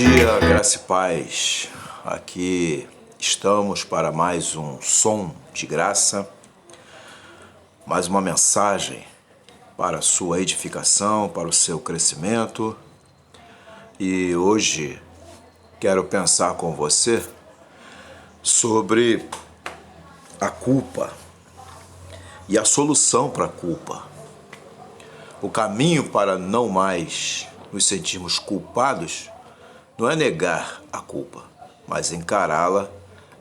dia, graça e paz. Aqui estamos para mais um som de graça, mais uma mensagem para a sua edificação, para o seu crescimento. E hoje quero pensar com você sobre a culpa e a solução para a culpa. O caminho para não mais nos sentirmos culpados não é negar a culpa, mas encará-la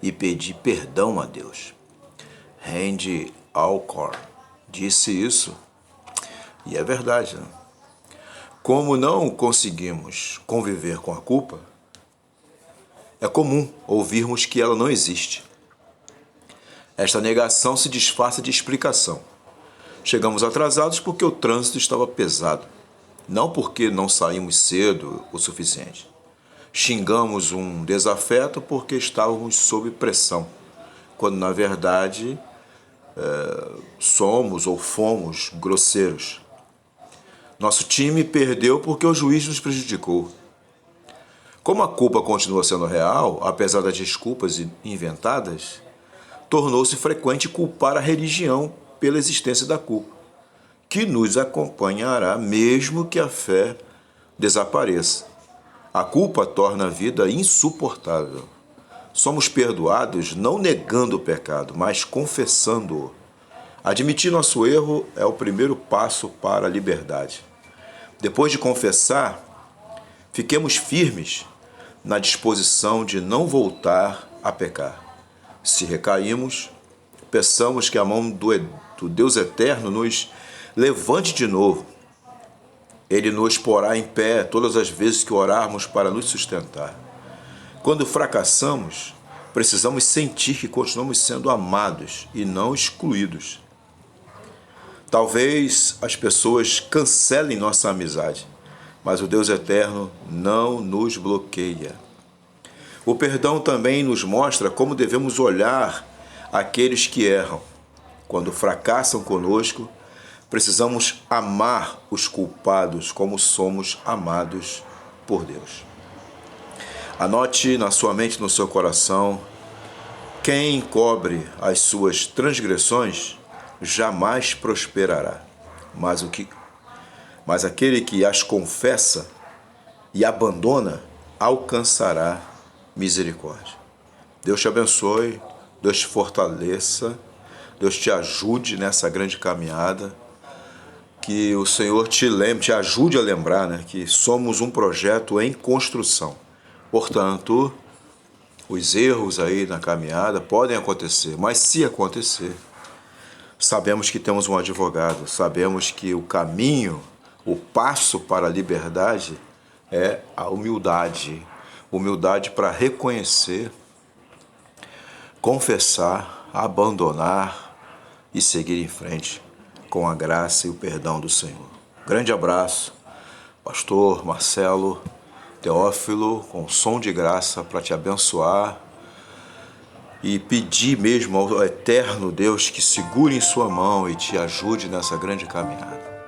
e pedir perdão a Deus. Randy Alcorn disse isso e é verdade, né? Como não conseguimos conviver com a culpa, é comum ouvirmos que ela não existe. Esta negação se disfarça de explicação. Chegamos atrasados porque o trânsito estava pesado, não porque não saímos cedo o suficiente. Xingamos um desafeto porque estávamos sob pressão, quando na verdade somos ou fomos grosseiros. Nosso time perdeu porque o juiz nos prejudicou. Como a culpa continua sendo real, apesar das desculpas inventadas, tornou-se frequente culpar a religião pela existência da culpa, que nos acompanhará mesmo que a fé desapareça. A culpa torna a vida insuportável. Somos perdoados não negando o pecado, mas confessando-o. Admitir nosso erro é o primeiro passo para a liberdade. Depois de confessar, fiquemos firmes na disposição de não voltar a pecar. Se recaímos, peçamos que a mão do Deus eterno nos levante de novo. Ele nos porá em pé todas as vezes que orarmos para nos sustentar. Quando fracassamos, precisamos sentir que continuamos sendo amados e não excluídos. Talvez as pessoas cancelem nossa amizade, mas o Deus eterno não nos bloqueia. O perdão também nos mostra como devemos olhar aqueles que erram. Quando fracassam conosco, precisamos amar os culpados como somos amados por Deus. Anote na sua mente e no seu coração: quem encobre as suas transgressões jamais prosperará, mas aquele que as confessa e abandona alcançará misericórdia. Deus te abençoe, Deus te fortaleça, Deus te ajude nessa grande caminhada. Que o Senhor te ajude a lembrar, né, que somos um projeto em construção. Portanto, os erros aí na caminhada podem acontecer, mas se acontecer, sabemos que temos um advogado, sabemos que o caminho, o passo para a liberdade é a humildade. Humildade para reconhecer, confessar, abandonar e seguir em frente com a graça e o perdão do Senhor. Grande abraço, pastor Marcelo Teófilo, com som de graça para te abençoar e pedir mesmo ao eterno Deus que segure em sua mão e te ajude nessa grande caminhada.